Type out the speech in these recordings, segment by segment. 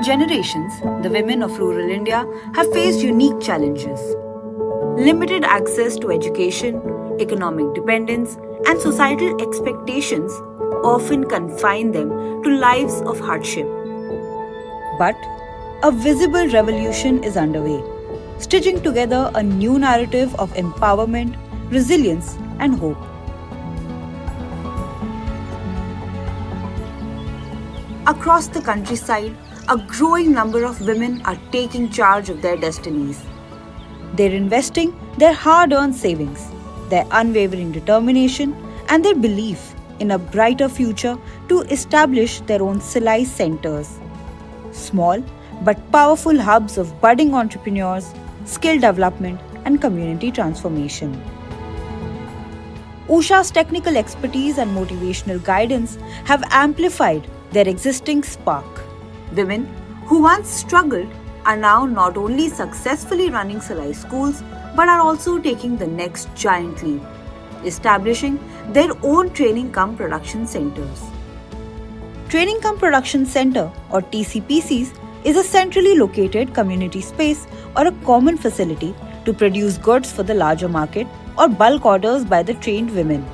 generations, the women of rural India have faced unique challenges. Limited access to education, economic dependence, and societal expectations often confine them to lives of hardship. But a visible revolution is underway, stitching together a new narrative of empowerment, resilience, and hope. Across the countryside, a growing number of women are taking charge of their destinies. They're investing their hard-earned savings, their unwavering determination, and their belief in a brighter future to establish their own Silai centers. Small but powerful hubs of budding entrepreneurs, skill development, and community transformation. Usha's technical expertise and motivational guidance have amplified their existing spark. Women who once struggled are now not only successfully running Silai schools but are also taking the next giant leap, establishing their own training cum production centers. Training cum production center or TCPCs is a centrally located community space or a common facility to produce goods for the larger market or bulk orders by the trained women.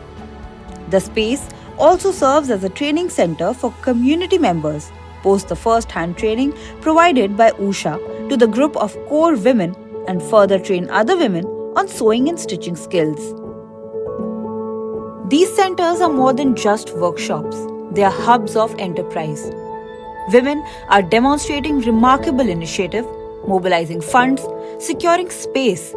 The space also serves as a training center for community members post the first-hand training provided by Usha to the group of core women and further train other women on sewing and stitching skills. These centers are more than just workshops. They are hubs of enterprise. Women are demonstrating remarkable initiative, mobilizing funds, securing space,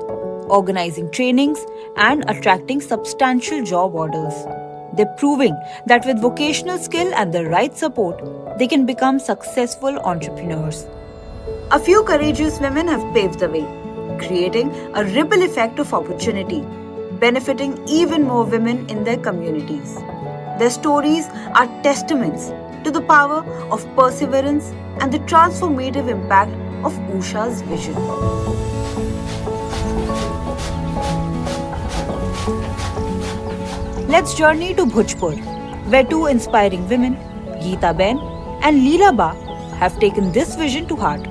organizing trainings, and attracting substantial job orders. They're proving that with vocational skill and the right support, they can become successful entrepreneurs. A few courageous women have paved the way, creating a ripple effect of opportunity, benefiting even more women in their communities. Their stories are testaments to the power of perseverance and the transformative impact of Usha's vision. Let's journey to Bhujpur, where two inspiring women, Geeta Ben and Leela Ba, have taken this vision to heart.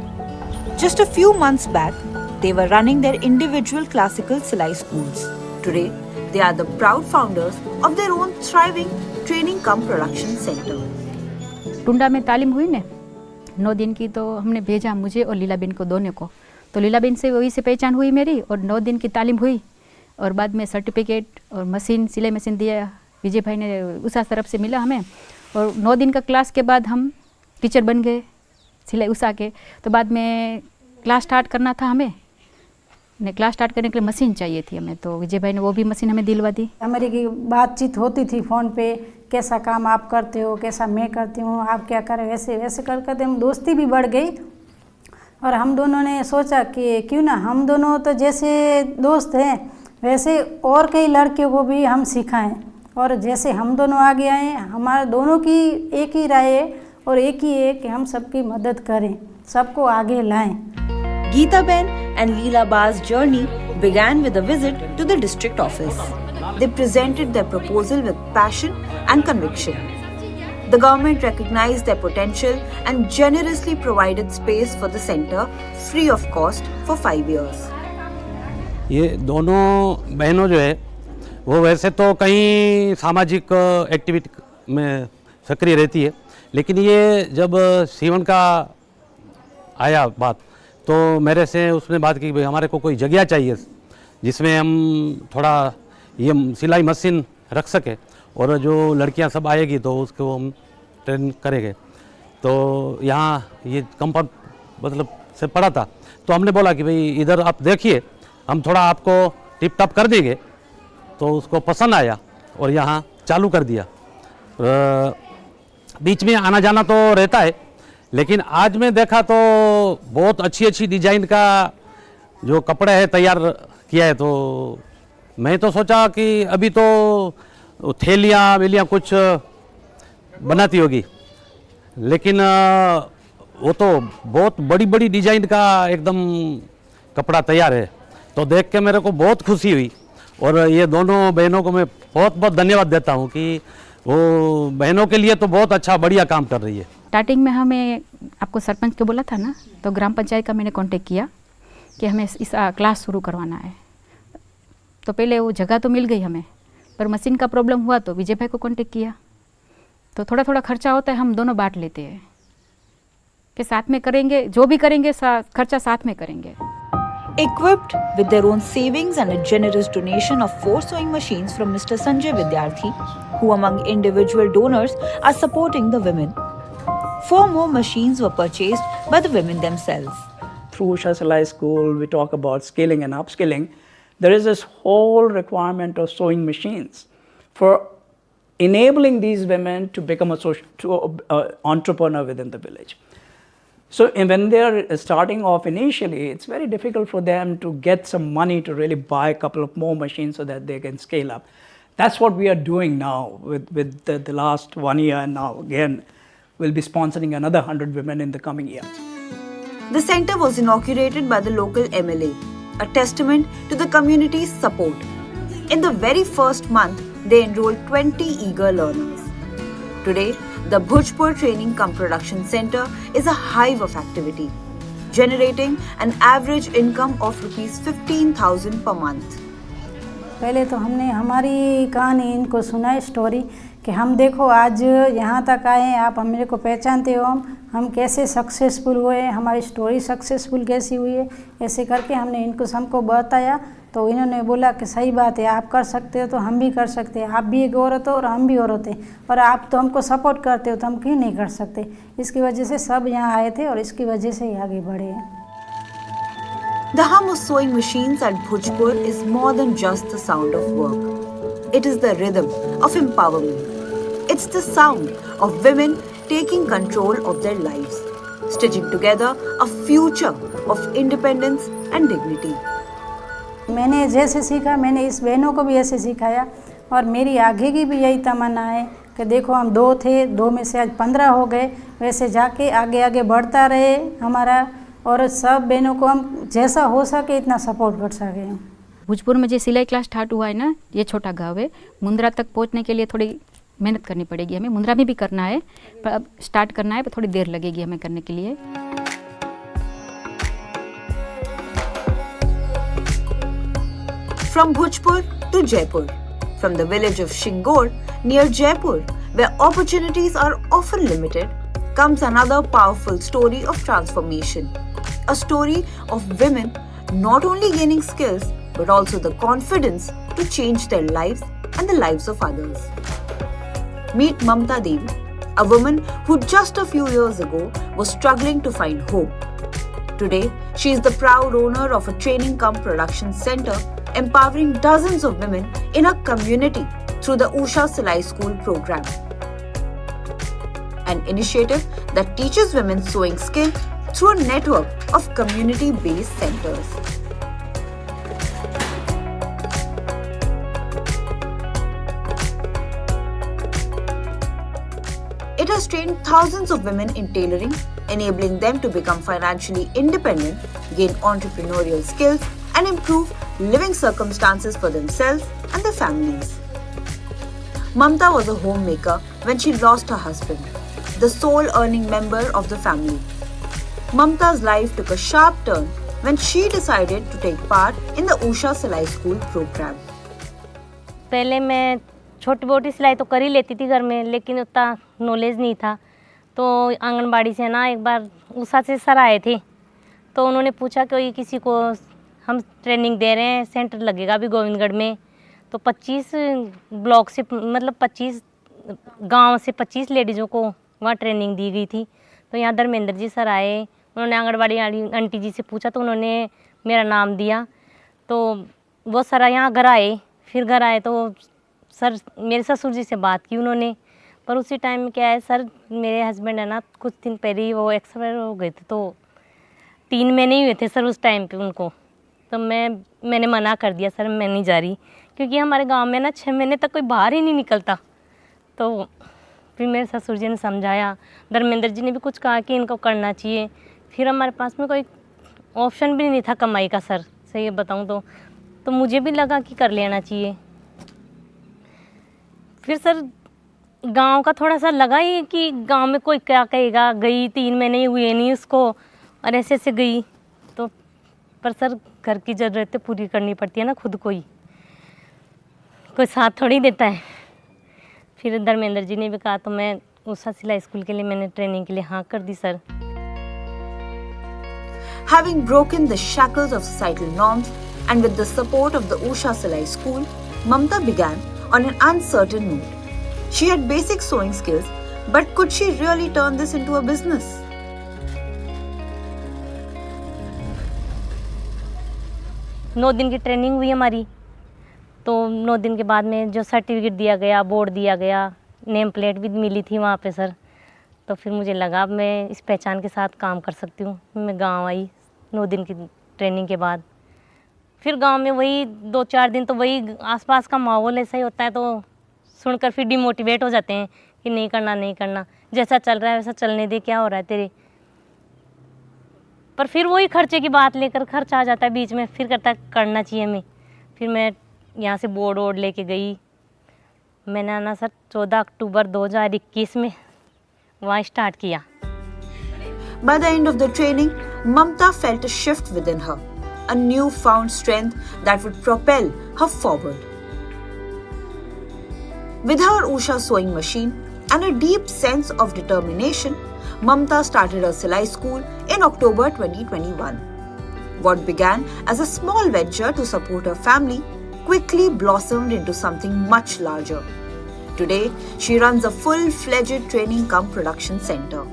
Just a few months back, they were running their individual classical Silai schools. Today, they are the proud founders of their own thriving training cum production center. टुंडा में तालीम हुई ने 9 दिन की, तो हमने भेजा मुझे और लीलाबेन को दोनों को। तो लीलाबेन से वही से पहचान हुई मेरी और 9 दिन की तालीम हुई और बाद में सर्टिफिकेट और मशीन, सिलाई मशीन दिया विजय भाई ने, उषा तरफ से मिला हमें। और 9 दिन का क्लास के बाद हम टीचर बन गए सिलाई उषा के। तो बाद में क्लास स्टार्ट करना था हमें, ने क्लास स्टार्ट करने के लिए मशीन चाहिए थी हमें, तो विजय भाई ने वो भी मशीन हमें दिलवा दी। हमारी की बातचीत होती थी फ़ोन पे, कैसा काम आप करते हो, कैसा मैं करती हूँ, आप क्या करें, वैसे वैसे कर करते हम दोस्ती भी बढ़ गई। और हम दोनों ने सोचा कि क्यों ना हम दोनों तो जैसे दोस्त हैं वैसे और कई लड़कियों को भी हम सिखाएं, और जैसे हम दोनों आगे आए, हमारे दोनों की एक ही राय है और एक ही है कि हम सबकी मदद करें, सबको आगे लाएं। Geeta Ben and Leela Ba's journey began with a visit to the district office. They presented their proposal with passion and conviction. The government recognized their potential and generously provided space for the center free of cost for 5 years. ये दोनों बहनों जो है वो वैसे तो कई सामाजिक एक्टिविटी में सक्रिय रहती है, लेकिन ये जब सीवन का आया बात तो मेरे से उसने बात की भाई हमारे को कोई जगह चाहिए जिसमें हम थोड़ा ये सिलाई मशीन रख सके और जो लड़कियां सब आएगी तो उसको हम ट्रेन करेंगे। तो यहाँ ये कंपाउंड मतलब से पड़ा था, तो हमने बोला कि भाई इधर आप देखिए, हम थोड़ा आपको टिप टप कर देंगे। तो उसको पसंद आया और यहाँ चालू कर दिया। बीच में आना जाना तो रहता है, लेकिन आज मैं देखा तो बहुत अच्छी अच्छी डिजाइन का जो कपड़े है तैयार किया है। तो मैं तो सोचा कि अभी तो थैलियाँ वेलियाँ कुछ बनाती होगी, लेकिन वो तो बहुत बड़ी बड़ी डिजाइन का एकदम कपड़ा तैयार है। तो देख के मेरे को बहुत खुशी हुई और ये दोनों बहनों को मैं बहुत बहुत धन्यवाद देता हूँ कि वो बहनों के लिए तो बहुत अच्छा बढ़िया काम कर रही है। स्टार्टिंग में हमें आपको सरपंच को बोला था ना, तो ग्राम पंचायत का मैंने कांटेक्ट किया कि हमें इस क्लास शुरू करवाना है। तो पहले वो जगह तो मिल गई हमें, पर मशीन का प्रॉब्लम हुआ तो विजय भाई को कांटेक्ट किया। तो थोड़ा थोड़ा खर्चा होता है, हम दोनों बांट लेते हैं कि साथ में करेंगे, जो भी करेंगे खर्चा साथ में करेंगे। Equipped with their own savings and a generous donation of 4 sewing machines from Mr. Sanjay Vidyarthi, who among individual donors are supporting the women. 4 more machines were purchased by the women themselves. Through Usha Salai School, we talk about scaling and upskilling. There is this whole requirement of sewing machines for enabling these women to become entrepreneur within the village. So when they are starting off initially, it's very difficult for them to get some money to really buy a couple of more machines so that they can scale up. That's what we are doing now with the last 1 year, and now again we'll be sponsoring another 100 women in the coming year. The center was inaugurated by the local MLA, a testament to the community's support. In the very first month, they enrolled 20 eager learners. Today, the Bhujpur Training Cum Production Center is a hive of activity, generating an average income of Rs 15,000 per month. पहले तो हमने हमारी कहानी इनको सुनाई story कि हम देखो आज यहाँ तक आए हैं, आप मेरे को पहचानते हो, हम कैसे सक्सेसफुल हुए, हमारी स्टोरी सक्सेसफुल कैसी हुई है, ऐसे करके हमने इनको सबको बताया। तो इन्होंने बोला कि सही बात है, आप कर सकते हो तो हम भी कर सकते हैं, आप भी एक औरत हो और हम भी औरत हैं, और आप तो हमको सपोर्ट करते हो तो हम क्यों नहीं कर सकते। इसकी वजह से सब यहाँ आए थे और इसकी वजह से ही आगे बढ़े हैं। The hum of sewing machines at Bhujpur is more than just the sound of work. It is the rhythm of empowerment. It's the sound of women taking control of their lives, stitching together a future of independence and dignity. मैंने जैसे सीखा, मैंने इस बहनों को भी ऐसे सिखाया, और मेरी आगे की भी यही तमन्ना है कि देखो हम 2 थे, 2 में से आज 15 हो गए, वैसे जाके आगे आगे बढ़ता रहे हमारा, और सब बहनों को हम जैसा हो सके इतना सपोर्ट कर सके। भोजपुर में जो सिलाई क्लास स्टार्ट हुआ है ना, ये छोटा गांव है, मुंद्रा तक पहुंचने के लिए थोड़ी मेहनत करनी पड़ेगी हमें। मुंद्रा में भी करना है, पर अब स्टार्ट करना है, पर थोड़ी देर लगेगी हमें करने के लिए। From Bhujpur to Jaipur, from the village of Shingor near Jaipur, where opportunities are often limited, comes another powerful story of transformation. A story of women not only gaining skills but also the confidence to change their lives and the lives of others. Meet Mamta Devi, a woman who just a few years ago was struggling to find hope. Today, she is the proud owner of a training cum production center, empowering dozens of women in her community through the Usha Salai School program, an initiative that teaches women sewing skill through a network of community-based centers. It has trained thousands of women in tailoring, enabling them to become financially independent, gain entrepreneurial skills, and improve living circumstances for themselves and their families. Mamta was a homemaker when she lost her husband, the sole earning member of the family. Mamta's life took a sharp turn when she decided to take part in the Usha Salai School program. पहले मैं छोटी मोटी सिलाई तो कर ही लेती थी घर में, लेकिन उतना नॉलेज नहीं था। तो आंगनबाड़ी से ना एक बार उषा से सर आए थे, तो उन्होंने पूछा कि किसी को हम ट्रेनिंग दे रहे हैं, सेंटर लगेगा अभी गोविंदगढ़ में। तो 25 ब्लॉक से, मतलब 25 गांव से 25 लेडीज़ों को वहाँ ट्रेनिंग दी गई थी। तो यहाँ धर्मेंद्र जी सर आए, उन्होंने आंगनबाड़ी आंटी जी से पूछा, तो उन्होंने मेरा नाम दिया। तो वो सर यहाँ घर आए, फिर घर आए तो सर मेरे ससुर जी से बात की उन्होंने, पर उसी टाइम में क्या है सर, मेरे हस्बैंड है ना कुछ दिन पहले ही वो एक्सपायर हो गए थे, तो 3 महीने ही हुए थे सर उस टाइम पे उनको। तो मैंने मना कर दिया, सर मैं नहीं जा रही, क्योंकि हमारे गांव में ना 6 महीने तक कोई बाहर ही नहीं निकलता। तो फिर मेरे ससुर जी ने समझाया, धर्मेंद्र जी ने भी कुछ कहा कि इनको करना चाहिए। फिर हमारे पास में कोई ऑप्शन भी नहीं था कमाई का सर, सही बताऊँ तो मुझे भी लगा कि कर लेना चाहिए। फिर सर गांव का थोड़ा सा लगा ही कि गांव में कोई क्या कहेगा, गई 3 महीने ही हुए नहीं उसको और ऐसे ऐसे गई तो। पर सर घर की ज़रूरतें पूरी करनी पड़ती है ना खुद को ही, कोई साथ थोड़ी देता है। फिर धर्मेंद्र जी ने भी कहा तो मैं उषा सिलाई स्कूल के लिए मैंने ट्रेनिंग के लिए हाँ कर दी sir. Having broken the shackles of societal norms and with the support of the Usha Salai School, Mamta began on an uncertain note. She had basic sewing skills, but could she really turn this into a business? नौ दिन की training हुई हमारी, तो 9 दिन के बाद में जो सर्टिफिकेट दिया गया, बोर्ड दिया गया, नेम प्लेट भी मिली थी वहाँ पे सर। तो फिर मुझे लगा अब मैं इस पहचान के साथ काम कर सकती हूँ। मैं गांव आई 9 दिन की ट्रेनिंग के बाद। फिर गांव में वही 2-4 दिन तो वही आसपास का माहौल ऐसा ही होता है, तो सुनकर फिर डिमोटिवेट हो जाते हैं कि नहीं करना नहीं करना, जैसा चल रहा है वैसा चलने दे, क्या हो रहा है तेरे। पर फिर वही खर्चे की बात लेकर खर्च आ जाता है बीच में, फिर करना चाहिए हमें। फिर मैं यहाँ से बोर्ड वोर्ड लेके गई। मैंने आना सर 14 अक्टूबर 2021 में वहाँ स्टार्ट किया। By the end of the training, Mamta felt a shift within her, a newfound strength that would propel her forward. With her Usha sewing machine and a deep sense of determination, Mamta started her Silai school in October 2021. What began as a small venture to support her family quickly blossomed into something much larger. Today, she runs a full-fledged training cum production center.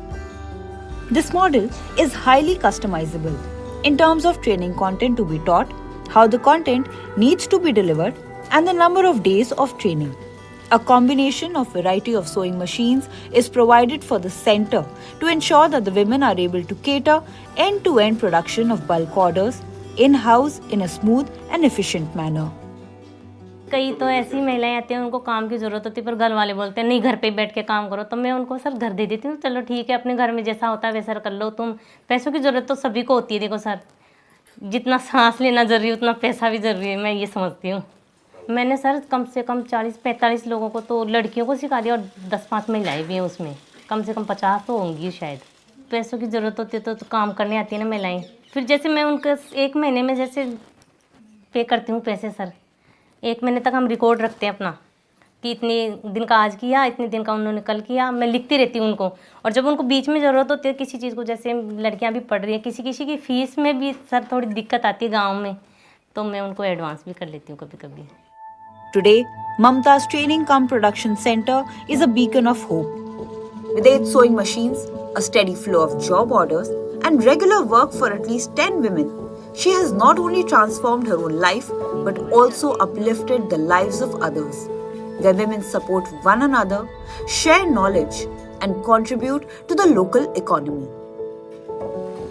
This model is highly customizable in terms of training content to be taught, how the content needs to be delivered, and the number of days of training. A combination of variety of sewing machines is provided for the center to ensure that the women are able to cater end-to-end production of bulk orders in-house in a smooth and efficient manner. कई तो ऐसी महिलाएं आती हैं उनको काम की ज़रूरत होती है, पर घर वाले बोलते हैं नहीं घर पे बैठ के काम करो, तो मैं उनको सर घर दे देती हूँ। चलो ठीक है, अपने घर में जैसा होता है वैसा कर लो तुम। पैसों की ज़रूरत तो सभी को होती है। देखो सर, जितना सांस लेना ज़रूरी है उतना पैसा भी ज़रूरी है, मैं ये समझती हूँ। मैंने सर कम से कम 40-45 लोगों को तो लड़कियों को सिखा दिया और 10-5 महिलाएँ भी हैं उसमें, कम से कम 50 तो होंगी शायद। पैसों की ज़रूरत होती है तो काम करने आती है ना महिलाएँ। फिर जैसे मैं उनके 1 महीने में जैसे पे करती हूँ पैसे सर, 1 महीने तक हम रिकॉर्ड रखते हैं अपना कि इतने दिन का आज किया, इतने दिन का उन्होंने कल किया। मैं लिखती रहती हूँ उनको। और जब उनको बीच में ज़रूरत होती है किसी चीज़ को, जैसे लड़कियाँ भी पढ़ रही हैं, किसी की फ़ीस में भी सर थोड़ी दिक्कत आती है गाँव में, तो मैं उनको एडवांस भी कर लेती हूँ कभी कभी। Today, Mamta's Training cum Production Center is a beacon of hope. With 8 sewing machines, a steady flow of job orders, and regular work for at least 10 women, she has not only transformed her own life but also uplifted the lives of others, where women support one another, share knowledge, and contribute to the local economy.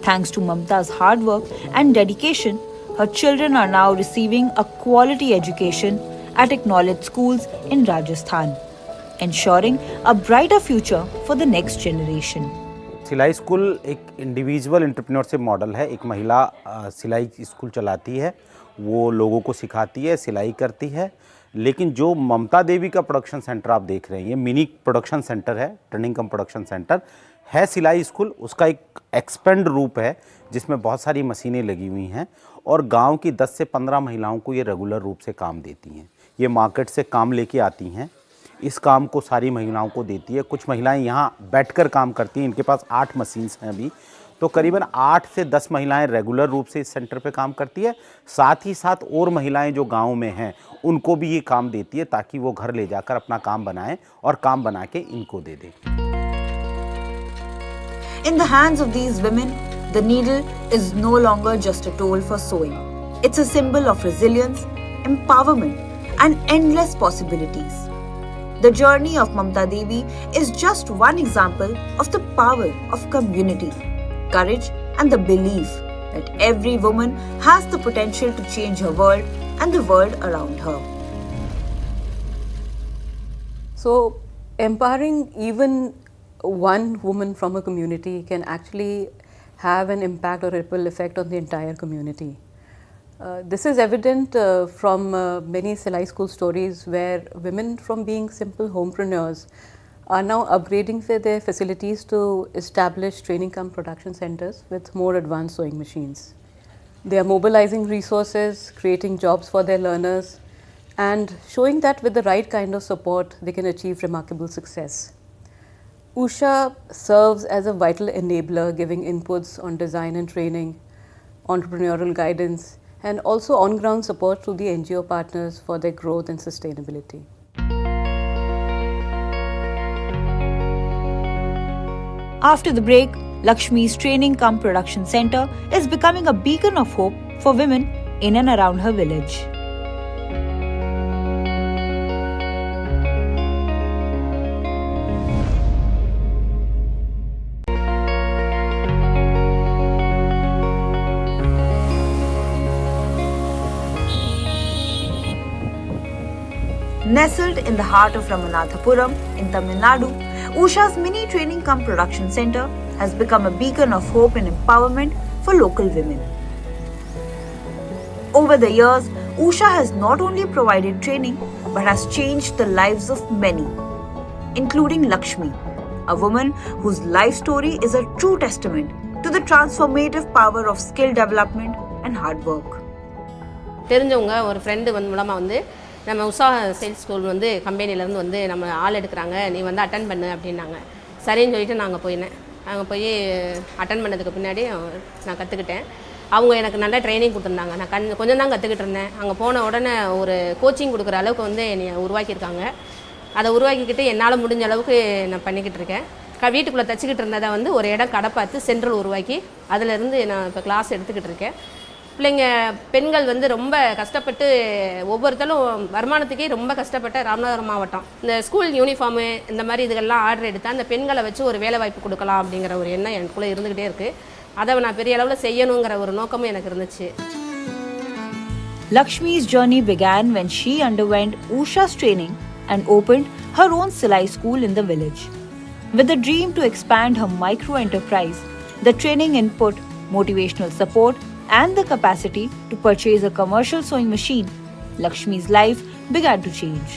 Thanks to Mamta's hard work and dedication, her children are now receiving a quality education at acknowledged schools in Rajasthan, ensuring a brighter future for the next generation. सिलाई school एक individual entrepreneurship model है। एक महिला सिलाई school चलाती है, वो लोगों को सिखाती है, सिलाई करती है। लेकिन जो ममता देवी का प्रोडक्शन सेंटर आप देख रहे हैं, ये मिनी प्रोडक्शन सेंटर है, ट्रेनिंग कम प्रोडक्शन सेंटर है सिलाई स्कूल। उसका एक एक्सपेंड रूप है जिसमें बहुत सारी मशीनें लगी हुई हैं और गांव की 10 से 15 महिलाओं को ये रेगुलर रूप से काम देती हैं। ये मार्केट से काम लेके आती हैं, इस काम को सारी महिलाओं को देती है। कुछ महिलाएं यहाँ बैठकर काम करती हैं, इनके पास 8 मशीन्स हैं अभी, तो करीबन 8 से 10 महिलाएं रेगुलर रूप से इस सेंटर पे काम करती है। साथ ही साथ और महिलाएं जो गांव में हैं उनको भी ये काम देती है ताकि वो घर ले जाकर अपना काम बनाएं और काम बना के इनको दे दें। In the hands of these women, the needle is no longer just a tool for sewing. It's a symbol of resilience, empowerment, and endless possibilities. The journey of Mamta Devi is just one example of the power of community, courage, and the belief that every woman has the potential to change her world and the world around her. So, empowering even one woman from a community can actually have an impact or ripple effect on the entire community. This is evident from many Silai school stories where women from being simple homepreneurs are now upgrading their facilities to establish training cum production centers with more advanced sewing machines. They are mobilizing resources, creating jobs for their learners, and showing that with the right kind of support, they can achieve remarkable success. Usha serves as a vital enabler, giving inputs on design and training, entrepreneurial guidance, and also on-ground support to the NGO partners for their growth and sustainability. After the break, Lakshmi's Training Cum Production Center is becoming a beacon of hope for women in and around her village. Nestled in the heart of Ramanathapuram in Tamil Nadu, Usha's mini training cum production center has become a beacon of hope and empowerment for local women. Over the years, Usha has not only provided training but has changed the lives of many, including Lakshmi, a woman whose life story is a true testament to the transformative power of skill development and hard work. தெரிஞ்சவங்க ஒரு friend மூலமாக வந்து நம்ம Usha sales school வந்து கம்பெனிலேருந்து வந்து நம்ம ஆள் எடுக்கிறாங்க, நீ வந்து அட்டன் பண்ணு அப்படின்னாங்க. சரின்னு சொல்லிட்டு நாங்கள் போயிருந்தேன். அங்கே போய் அட்டன் பண்ணதுக்கு பின்னாடி நான் கற்றுக்கிட்டேன். அவங்க எனக்கு நல்லா ட்ரைனிங் கொடுத்துருந்தாங்க. நான் கொஞ்சம் தான் கற்றுக்கிட்டு இருந்தேன். அங்கே போன உடனே ஒரு கோச்சிங் கொடுக்குற அளவுக்கு வந்து என்னை உருவாக்கியிருக்காங்க. அதை உருவாக்கிக்கிட்டு என்னால் முடிஞ்ச அளவுக்கு நான் பண்ணிக்கிட்டு இருக்கேன். வீட்டுக்குள்ளே தச்சுக்கிட்டு இருந்ததை வந்து ஒரு இடம் கடை பார்த்து சென்ட்ரல் உருவாக்கி அதிலேருந்து நான் இப்போ கிளாஸ் எடுத்துக்கிட்டு இருக்கேன். பிள்ளைங்க பெண்கள் வந்து ரொம்ப கஷ்டப்பட்டு ஒவ்வொருத்தரும் வருமானத்துக்கே ரொம்ப கஷ்டப்பட்ட ராமநாதபுரம் மாவட்டம் இந்த ஸ்கூல் யூனிஃபார்மு இந்த மாதிரி இதுகள்லாம் ஆர்டர் எடுத்தால் அந்த பெண்களை வச்சு ஒரு வேலை வாய்ப்பு கொடுக்கலாம் அப்படிங்கிற ஒரு எண்ணம் எனக்குள்ளே இருந்துக்கிட்டே இருக்குது. அதை நான் பெரிய அளவில் செய்யணுங்கிற ஒரு நோக்கமும் எனக்கு இருந்துச்சு. Lakshmi's journey began when she underwent Usha's training and opened her own Silai school in the village. With the dream to expand her micro-enterprise, the training input, motivational support and the capacity to purchase a commercial sewing machine, Lakshmi's life began to change.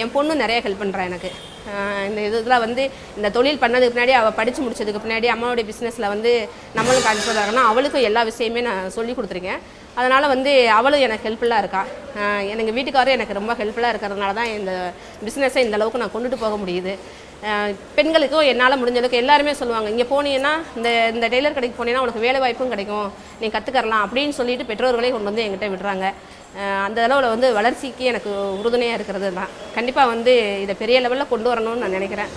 என் பொண்ணு நிறைய help பண்ணுறா எனக்கு. இந்த இதில் வந்து இந்த தொழில் பண்ணதுக்கு பின்னாடி அவள் படித்து முடிச்சதுக்கு பின்னாடி அம்மாவுடைய பிஸ்னஸில் வந்து நம்மளும் கான்செப்ட் ஆகணும், அவளுக்கும் எல்லா விஷயமே நான் சொல்லி கொடுத்துருக்கேன். அதனால் வந்து அவளும் எனக்கு ஹெல்ப்ஃபுல்லாக இருக்கா. எனக்கு வீட்டுக்காரரும் எனக்கு ரொம்ப ஹெல்ப்ஃபுல்லாக இருக்கிறதுனால தான் இந்த பிஸ்னஸை இந்த அளவுக்கு நான் கொண்டுட்டு போக முடியுது. பெண்களுக்கும் என்னால் முடிஞ்சளவுக்கு எல்லாருமே சொல்லுவாங்க, இங்கே போனீங்கன்னா இந்த டெய்லர் கடைக்கு போனீங்கன்னா உனக்கு வேலை வாய்ப்பும் கிடைக்கும், நீ கற்றுக்கறலாம் அப்படின்னு சொல்லிட்டு பெற்றோர்களே கொண்டு வந்து என்கிட்ட விடுறாங்க. அந்த அளவில் வந்து வளர்ச்சிக்கு எனக்கு உறுதுணையாக இருக்கிறது தான். கண்டிப்பாக வந்து இதை பெரிய லெவலில் கொண்டு வரணும்னு நான் நினைக்கிறேன்.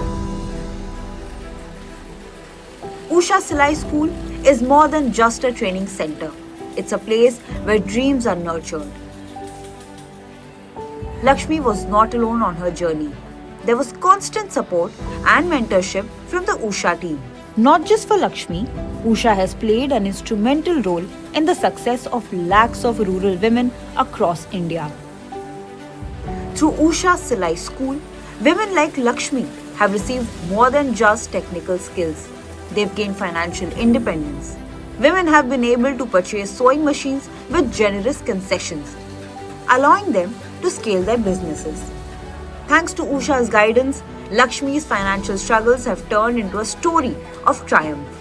Usha Silai School is more than just a training center. It's a place where dreams are nurtured. Lakshmi was not alone on her journey. There was constant support and mentorship from the Usha team. Not just for Lakshmi, Usha has played an instrumental role in the success of lakhs of rural women across India. Through Usha Silai School, women like Lakshmi have received more than just technical skills. They've gained financial independence. Women have been able to purchase sewing machines with generous concessions, allowing them to scale their businesses. Thanks to Usha's guidance, Lakshmi's financial struggles have turned into a story of triumph.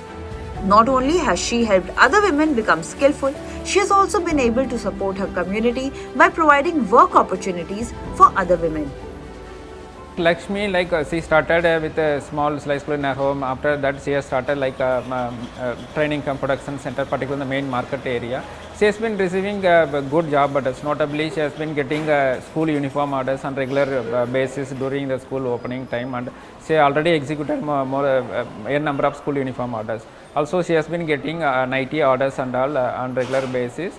Not only has she helped other women become skillful, she has also been able to support her community by providing work opportunities for other women. Lakshmi, she started with a small Silai school in her home. After that, she has started training cum production center, particularly in the main market area. She has been receiving good job orders. Notably, she has been getting school uniform orders on regular basis during the school opening time, and she already executed a number of school uniform orders. Also, she has been getting nighty orders and all on regular basis,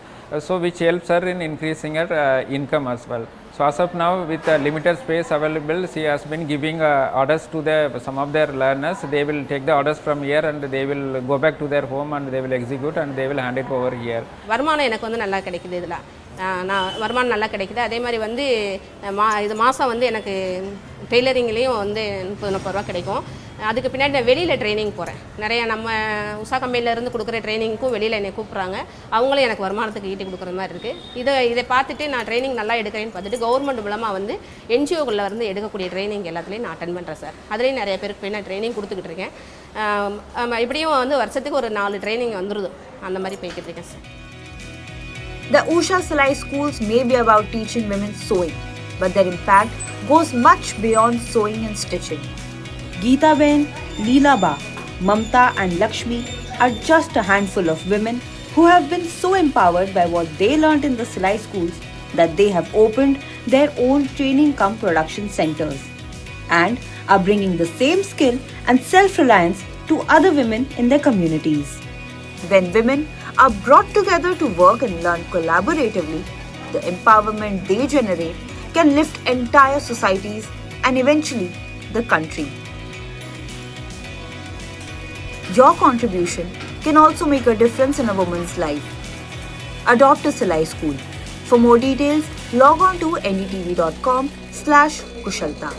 so which helps her in increasing her income as well. So as of now, with limited space available, she has been giving orders to some of their learners. They will take the orders from here and they will go back to their home and they will execute and they will hand it over here. வருமானம் எனக்கு வந்து நல்லா கிடைக்குது. இதில் நான் வருமானம் நல்லா கிடைக்குது. அதே மாதிரி வந்து இது மாதம் வந்து எனக்கு டெய்லரிங்லேயும் வந்து 30-40 ரூபா கிடைக்கும். அதுக்கு பின்னாடி நான் வெளியில் ட்ரைனிங் போகிறேன். நிறைய நம்ம உஷா கம்பெனிலேருந்து கொடுக்குற ட்ரைனிங்க்கும் வெளியில் என்னை கூப்பிட்றாங்க. அவங்களும் எனக்கு வருமானத்துக்கு ஈட்டி கொடுக்குற மாதிரி இருக்குது. இதை பார்த்துட்டு நான் ட்ரைனிங் நல்லா எடுக்கிறேன்னு பார்த்துட்டு கவர்மெண்ட் மூலமாக வந்து என்ஜிஓக்களில் வந்து எடுக்கக்கூடிய ட்ரைனிங் எல்லாத்துலேயும் நான் அட்டன் பண்ணுறேன் சார். அதுலேயும் நிறைய பேருக்கு போய் நான் ட்ரைனிங் கொடுத்துக்கிட்டு இருக்கேன். இப்படியும் வந்து வருஷத்துக்கு ஒரு 4 ட்ரைனிங் வந்துடுது. அந்த மாதிரி போய்கிட்டு இருக்கேன் sir. The Usha Salai schools may be about teaching women sewing, but their impact goes much beyond sewing and stitching. Geeta Ben, Leela Ba, Mamta and Lakshmi are just a handful of women who have been so empowered by what they learnt in the Salai schools that they have opened their own training cum production centers and are bringing the same skill and self-reliance to other women in their communities. When women are brought together to work and learn collaboratively, the empowerment they generate can lift entire societies and eventually the country. Your contribution can also make a difference in a woman's life. Adopt a Salai school. For more details, log on to ndtv.com/kushalta.